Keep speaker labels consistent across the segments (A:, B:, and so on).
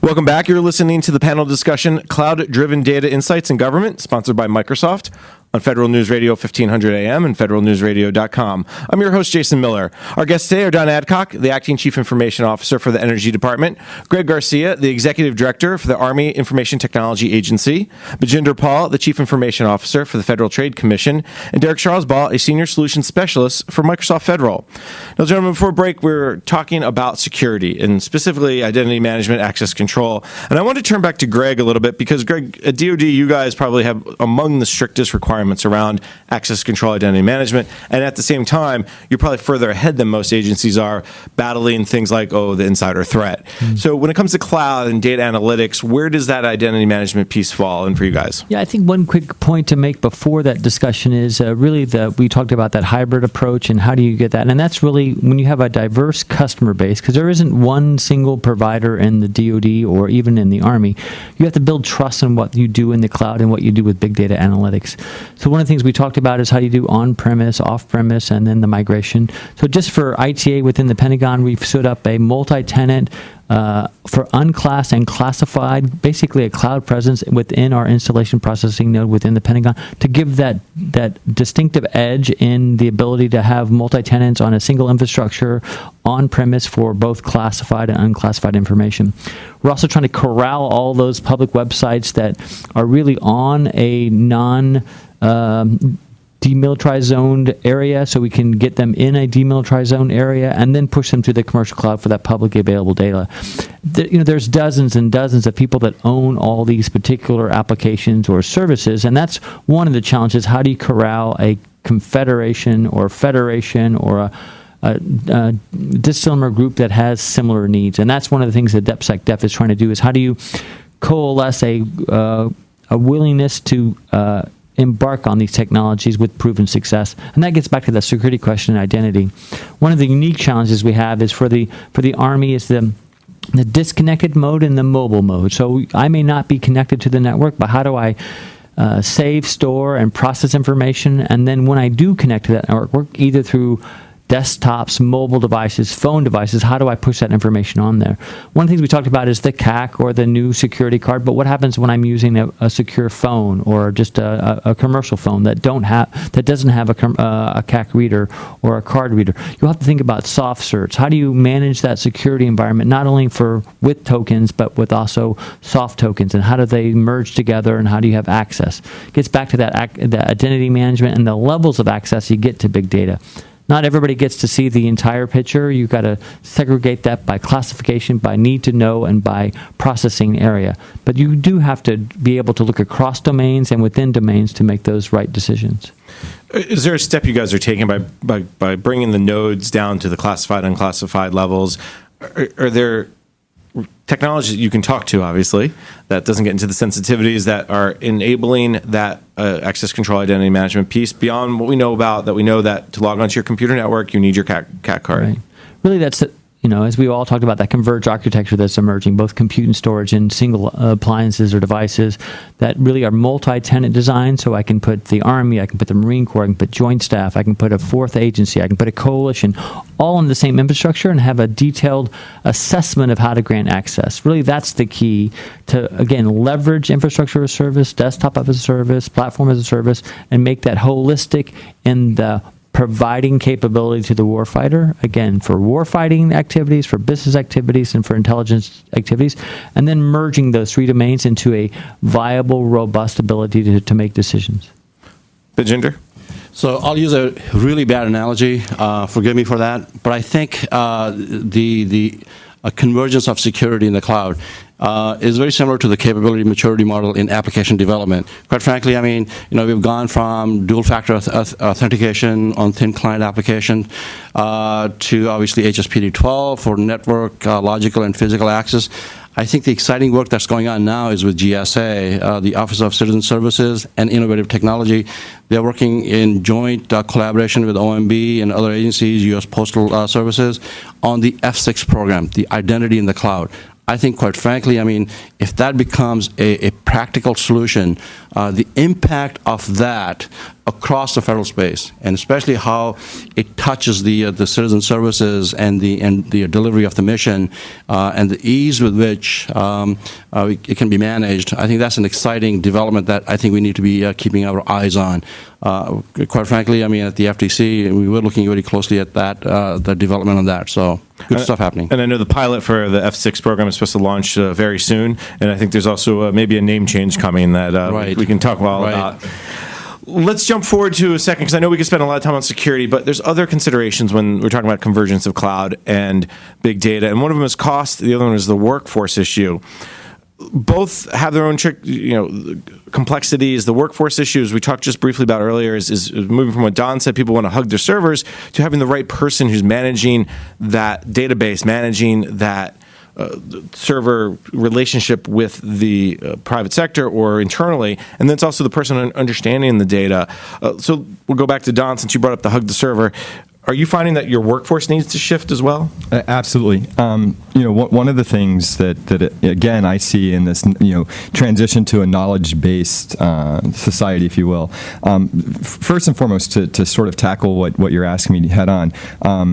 A: Welcome back. You're listening to the panel discussion, Cloud-Driven Data Insights in Government, sponsored by Microsoft on Federal News Radio 1500 AM and federalnewsradio.com. I'm your host, Jason Miller. Our guests today are Don Adcock, the Acting Chief Information Officer for the Energy Department, Greg Garcia, the Executive Director for the Army Information Technology Agency, Bajinder Pal, the Chief Information Officer for the Federal Trade Commission, and Derek Charlesbaugh, a Senior Solutions Specialist for Microsoft Federal. Now, gentlemen, before break, we're talking about security and specifically identity management, access control. And I want to turn back to Greg a little bit because, Greg, at DoD, you guys probably have among the strictest requirements around access control, identity management, and at the same time, you're probably further ahead than most agencies are battling things like, the insider threat. So when it comes to cloud and data analytics, where does that identity management piece fall in for you guys?
B: Yeah, I think one quick point to make before that discussion is really we talked about that hybrid approach and how do you get that, and that's really when you have a diverse customer base, because there isn't one single provider in the DoD or even in the Army. You have to build trust in what you do in the cloud and what you do with big data analytics. So one of the things we talked about is how you do on-premise, off-premise, and then the migration. So just for ITA within the Pentagon, we've stood up a multi-tenant for unclassed and classified, basically a cloud presence within our installation processing node within the Pentagon to give that distinctive edge in the ability to have multi-tenants on a single infrastructure on-premise for both classified and unclassified information. We're also trying to corral all those public websites that are really on a demilitarized zoned area, so we can get them in a demilitarized zone area and then push them to the commercial cloud for that publicly available data. There's dozens and dozens of people that own all these particular applications or services, and that's one of the challenges. How do you corral a confederation or federation or a dissimilar group that has similar needs? And that's one of the things that DepSecDef is trying to do, is how do you coalesce a willingness to embark on these technologies with proven success. And that gets back to the security question and identity. One of the unique challenges we have is for the Army is the disconnected mode and the mobile mode. So I may not be connected to the network, but how do I save, store, and process information? And then when I do connect to that network, either through desktops, mobile devices, phone devices, how do I push that information on there? One of the things we talked about is the CAC or the new security card, but what happens when I'm using a secure phone or just a commercial phone that doesn't have a CAC reader or a card reader? You'll have to think about soft certs. How do you manage that security environment, not only with tokens, but with also soft tokens, and how do they merge together, and how do you have access? It gets back to that identity management and the levels of access you get to big data. Not everybody gets to see the entire picture. You've got to segregate that by classification, by need to know, and by processing area. But you do have to be able to look across domains and within domains to make those right decisions.
A: Is there a step you guys are taking by bringing the nodes down to the classified, unclassified levels? Are there technologies that you can talk to, obviously, that doesn't get into the sensitivities that are enabling that access control identity management piece beyond what we know about, that we know that to log onto your computer network, you need your CAC card?
B: Right. Really, that's as we all talked about, that converged architecture that's emerging, both compute and storage in single appliances or devices that really are multi-tenant designed. So I can put the Army, I can put the Marine Corps, I can put Joint Staff, I can put a fourth agency, I can put a coalition, all in the same infrastructure and have a detailed assessment of how to grant access. Really, that's the key to, again, leverage infrastructure as a service, desktop as a service, platform as a service, and make that holistic in the providing capability to the warfighter, again, for warfighting activities, for business activities, and for intelligence activities, and then merging those three domains into a viable, robust ability to make decisions.
A: Bajinder?
C: So I'll use a really bad analogy. Forgive me for that. But I think the convergence of security in the cloud is very similar to the capability maturity model in application development. Quite frankly, I mean, we've gone from dual-factor authentication on thin client application to obviously HSPD-12 for network, logical, and physical access. I think the exciting work that's going on now is with GSA, the Office of Citizen Services and Innovative Technology. They're working in joint collaboration with OMB and other agencies, U.S. Postal Services, on the F6 program, the identity in the cloud. I think, quite frankly, I mean, if that becomes a practical solution, the impact of that across the federal space, and especially how it touches the citizen services and the delivery of the mission, and the ease with which it can be managed. I think that's an exciting development that I think we need to be keeping our eyes on. Quite frankly, I mean, at the FTC, we were looking very closely at that, the development on that. So good stuff happening.
A: And I know the pilot for the F6 program is supposed to launch very soon, and I think there's also maybe a name change coming that we can talk all about. Let's jump forward to a second, because I know we could spend a lot of time on security, but there's other considerations when we're talking about convergence of cloud and big data. And one of them is cost. The other one is the workforce issue. Both have their own complexities. The workforce issues we talked just briefly about earlier is moving from what Don said, people want to hug their servers, to having the right person who's managing that database, managing that server relationship with the private sector or internally, and then it's also the person understanding the data. So we'll go back to Don, since you brought up the hug the server. Are you finding that your workforce needs to shift as well?
D: Absolutely. One of the things that again I see in this transition to a knowledge-based society, if you will. First and foremost, to sort of tackle what you're asking me head on.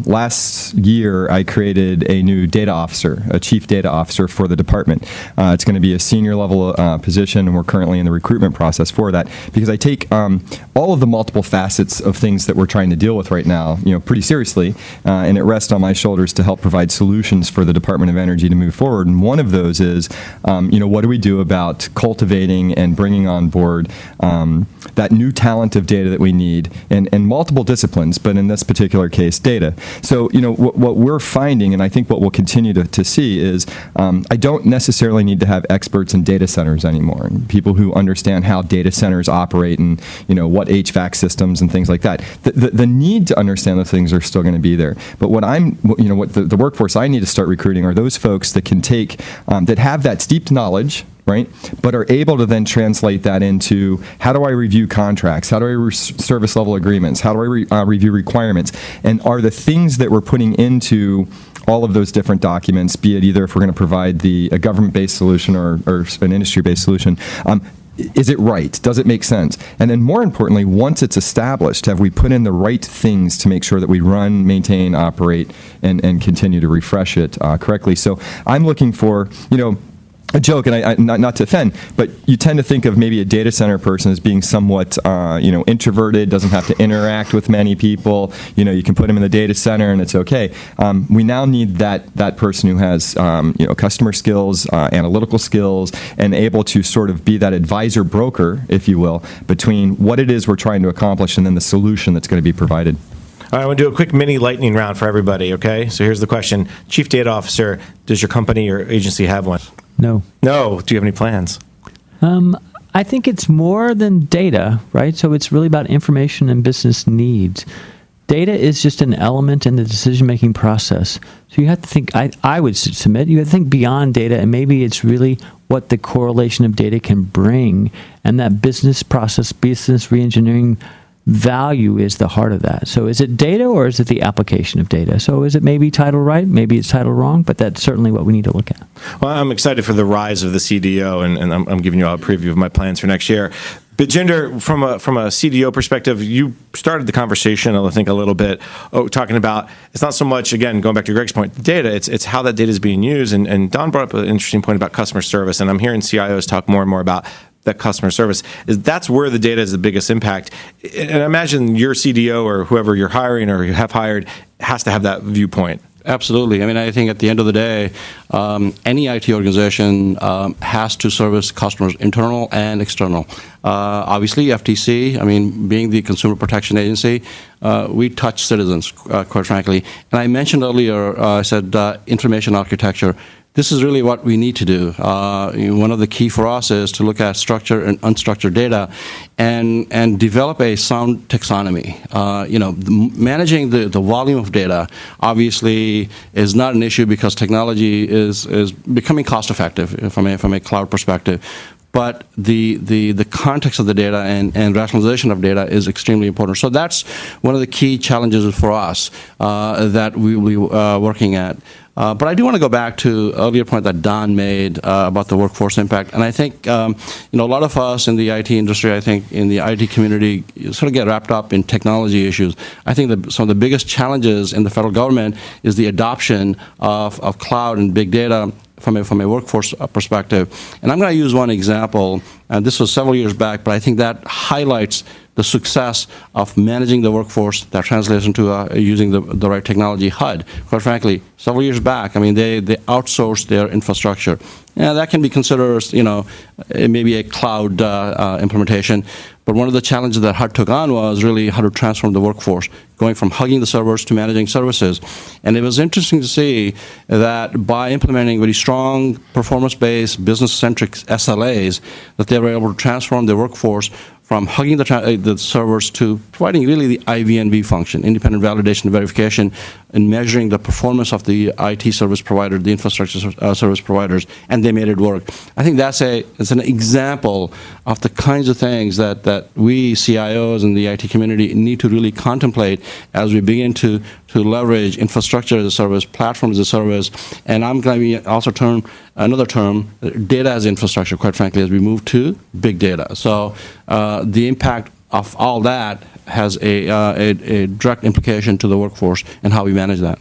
D: Last year, I created a new data officer, a chief data officer for the department. It's going to be a senior level position, and we're currently in the recruitment process for that, because I take all of the multiple facets of things that we're trying to deal with right now, pretty seriously, and it rests on my shoulders to help provide solutions for the Department of Energy to move forward. And one of those is, what do we do about cultivating and bringing on board that new talent of data that we need in multiple disciplines, but in this particular case, data. So, what we're finding, and I think what we'll continue to see is, I don't necessarily need to have experts in data centers anymore, and people who understand how data centers operate and, what HVAC systems and things like that. The need to understand those things are still going to be there. But what the workforce I need to start recruiting are those folks that can take, that have that steeped knowledge, right, but are able to then translate that into, how do I review contracts? How do I service level agreements? How do I review requirements? And are the things that we're putting into all of those different documents, be it either if we're going to provide a government-based solution or an industry-based solution, is it right? Does it make sense? And then more importantly, once it's established, have we put in the right things to make sure that we run, maintain, operate, and continue to refresh it correctly? So I'm looking for, a joke, and I not to offend, but you tend to think of maybe a data center person as being somewhat, introverted, doesn't have to interact with many people. You can put them in the data center and it's okay. We now need that person who has, customer skills, analytical skills, and able to sort of be that advisor broker, if you will, between what it is we're trying to accomplish and then the solution that's going to be provided.
A: All right, I want to do a quick mini lightning round for everybody, okay? So here's the question. Chief Data Officer, does your company or agency have one?
B: No.
A: No. Do you have any plans?
B: I think it's more than data, right? So it's really about information and business needs. Data is just an element in the decision-making process. So you have to think, I would submit, you have to think beyond data, and maybe it's really what the correlation of data can bring, and that business process, business reengineering value is the heart of that. So is it data, or is it the application of data? So is it maybe titled right, maybe it's titled wrong, but that's certainly what we need to look at.
A: Well, I'm excited for the rise of the CDO, and I'm giving you all a preview of my plans for next year. Bijinder, from a CDO perspective, you started the conversation, I think, a little bit, talking about, it's not so much, again, going back to Greg's point, the data, it's how that data is being used. And Don brought up an interesting point about customer service, and I'm hearing CIOs talk more and more about that customer service. That's where the data is the biggest impact. And I imagine your CDO or whoever you're hiring or you have hired has to have that viewpoint.
C: Absolutely. I mean, I think at the end of the day, any IT organization has to service customers, internal and external. Obviously, FTC, I mean, being the Consumer Protection Agency, we touch citizens, quite frankly. And I mentioned earlier, I said information architecture. This is really what we need to do. One of the key for us is to look at structured and unstructured data and develop a sound taxonomy. Managing the volume of data obviously is not an issue because technology is becoming cost effective from a cloud perspective. But the context of the data and rationalization of data is extremely important. So that's one of the key challenges for us that we will be working at. But I do want to go back to earlier point that Don made about the workforce impact. And I think, a lot of us in the IT industry, I think in the IT community, sort of get wrapped up in technology issues. I think that some of the biggest challenges in the federal government is the adoption of cloud and big data from a workforce perspective. And I'm going to use one example, and this was several years back, but I think that highlights the success of managing the workforce that translates into using the right technology. HUD, quite frankly, several years back, they outsourced their infrastructure. Yeah, that can be considered, maybe a cloud implementation. But one of the challenges that HUD took on was really how to transform the workforce, going from hugging the servers to managing services. And it was interesting to see that by implementing very strong performance-based, business-centric SLAs, that they were able to transform their workforce from hugging the servers to providing really the IVNV function, independent validation and verification, and measuring the performance of the IT service provider, the infrastructure service providers, and they made it work. I think it's an example of the kinds of things that we CIOs in the IT community need to really contemplate as we begin to leverage infrastructure as a service, platform as a service, and I'm going to also another term, data as infrastructure, quite frankly, as we move to big data. So the impact of all that has a direct implication to the workforce and how we manage that.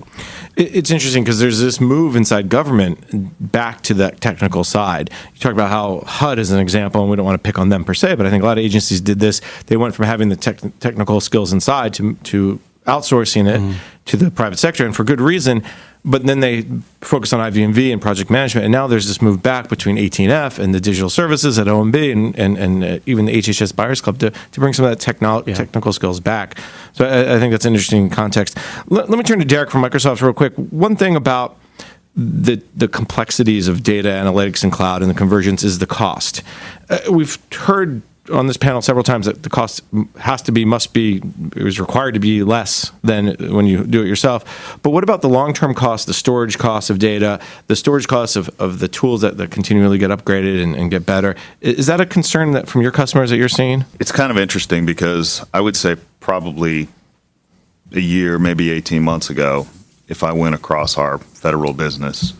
A: It's interesting because there's this move inside government back to that technical side. You talk about how HUD is an example, and we don't want to pick on them per se, but I think a lot of agencies did this. They went from having the technical skills inside to outsourcing it to the private sector, and for good reason. But then they focus on IVMV and project management, and now there's this move back between 18F and the digital services at OMB and even the HHS Buyers Club to bring some of that technical skills back. So I think that's an interesting context. Let me turn to Derek from Microsoft real quick. One thing about the complexities of data analytics and cloud and the convergence is the cost. We've heard on this panel several times that the cost is required to be less than when you do it yourself. But what about the long-term cost, the storage costs of data, the storage costs of the tools that continually get upgraded and get better? Is that a concern that from your customers that you're seeing?
E: It's kind of interesting because I would say probably a year, maybe 18 months ago, if I went across our federal business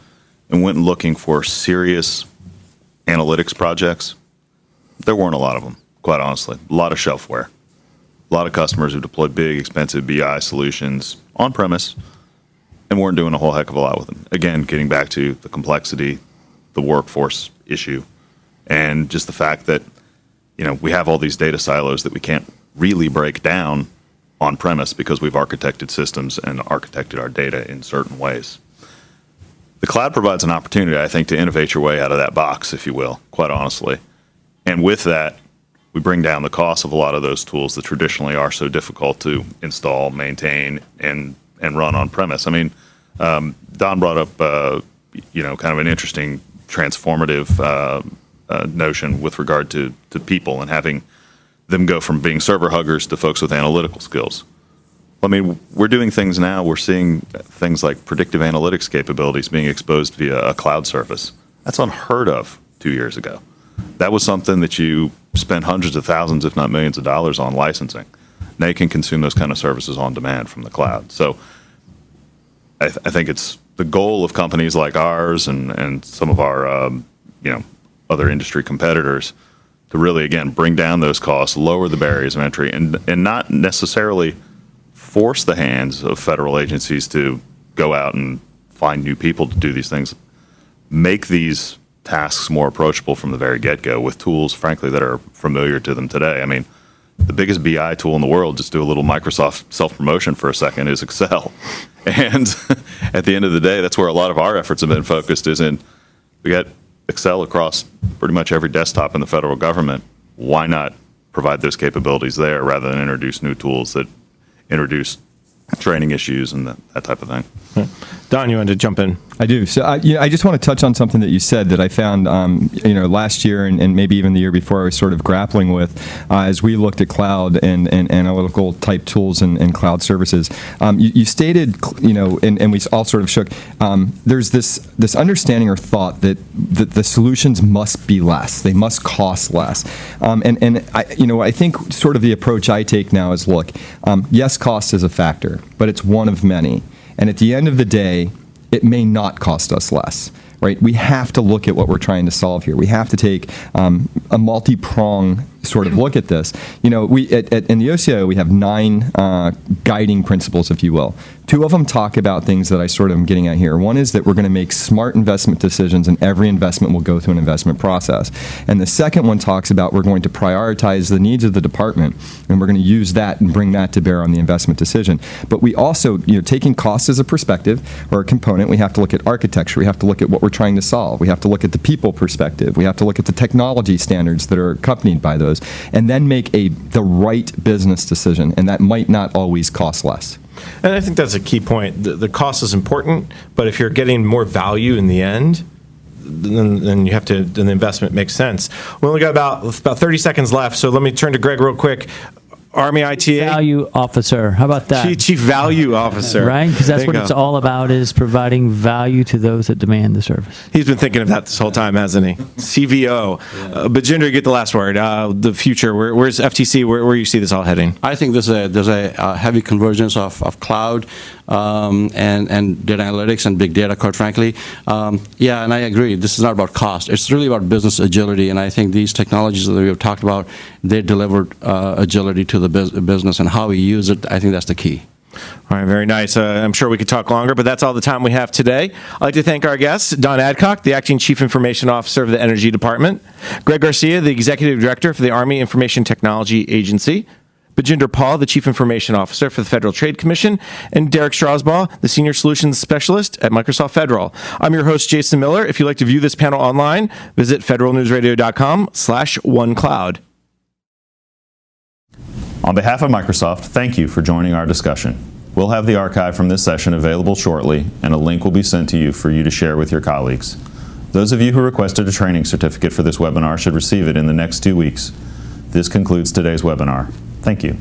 E: and went looking for serious analytics projects, there weren't a lot of them, quite honestly. A lot of shelfware. A lot of customers who deployed big, expensive BI solutions on-premise and weren't doing a whole heck of a lot with them. Again, getting back to the complexity, the workforce issue, and just the fact that, we have all these data silos that we can't really break down on-premise because we've architected systems and architected our data in certain ways. The cloud provides an opportunity, I think, to innovate your way out of that box, if you will, quite honestly. And with that, we bring down the cost of a lot of those tools that traditionally are so difficult to install, maintain, and run on premise. Don brought up, kind of an interesting transformative notion with regard to people and having them go from being server huggers to folks with analytical skills. We're doing things now. We're seeing things like predictive analytics capabilities being exposed via a cloud service. That's unheard of 2 years ago. That was something that you spent hundreds of thousands, if not millions of dollars on licensing. Now you can consume those kind of services on demand from the cloud. So I think it's the goal of companies like ours and some of our other industry competitors to really, again, bring down those costs, lower the barriers of entry, and not necessarily force the hands of federal agencies to go out and find new people to do these things. Make these tasks more approachable from the very get-go with tools, frankly, that are familiar to them today. The biggest BI tool in the world, just do a little Microsoft self-promotion for a second, is Excel. And at the end of the day, that's where a lot of our efforts have been focused, we got Excel across pretty much every desktop in the federal government. Why not provide those capabilities there rather than introduce new tools that introduce training issues and that type of thing?
A: Don, you wanted to jump in?
D: I do. So I just want to touch on something that you said that I found, last year and maybe even the year before I was sort of grappling with as we looked at cloud and analytical type tools and cloud services. You stated, and we all sort of shook, there's this understanding or thought that the solutions must be less. They must cost less. And I think sort of the approach I take now is, look, yes, cost is a factor, but it's one of many. And at the end of the day, it may not cost us less. Right? We have to look at what we're trying to solve here. We have to take a multi-prong sort of look at this. You know, in the OCIO, we have 9 guiding principles, if you will. 2 of them talk about things that I sort of am getting at here. One is that we're going to make smart investment decisions, and every investment will go through an investment process. And the second one talks about we're going to prioritize the needs of the department, and we're going to use that and bring that to bear on the investment decision. But we also, you know, taking cost as a perspective or a component, we have to look at architecture. We have to look at what we're trying to solve. We have to look at the people perspective. We have to look at the technology standards that are accompanied by those, and then make the right business decision, and that might not always cost less.
A: And I think that's a key point. The cost is important, but if you're getting more value in the end, then you have to. Then the investment makes sense. We only got about 30 seconds left, so let me turn to Greg real quick. Army ITA
B: Value officer. How about that?
A: Chief Value Officer.
B: Right? Because that's
A: There
B: what
A: you
B: it's
A: go.
B: all about, is providing value to those that demand the service.
A: He's been thinking of that this whole time, hasn't he? CVO. Bajinder, you get the last word. The future. Where's FTC? Where you see this all heading?
C: I think there's a heavy convergence of cloud and data analytics and big data, quite frankly. Yeah, and I agree. This is not about cost. It's really about business agility, and I think these technologies that we have talked about, they deliver agility to the business, and how we use it, I think that's the key.
A: All right, very nice. I'm sure we could talk longer, but that's all the time we have today. I'd like to thank our guests, Don Adcock, the Acting Chief Information Officer of the Energy Department, Greg Garcia, the Executive Director for the Army Information Technology Agency, Bajinder Paul, the Chief Information Officer for the Federal Trade Commission, and Derek Strasbaugh, the Senior Solutions Specialist at Microsoft Federal. I'm your host, Jason Miller. If you'd like to view this panel online, visit federalnewsradio.com/onecloud.
F: On behalf of Microsoft, thank you for joining our discussion. We'll have the archive from this session available shortly, and a link will be sent to you for you to share with your colleagues. Those of you who requested a training certificate for this webinar should receive it in the next 2 weeks. This concludes today's webinar. Thank you.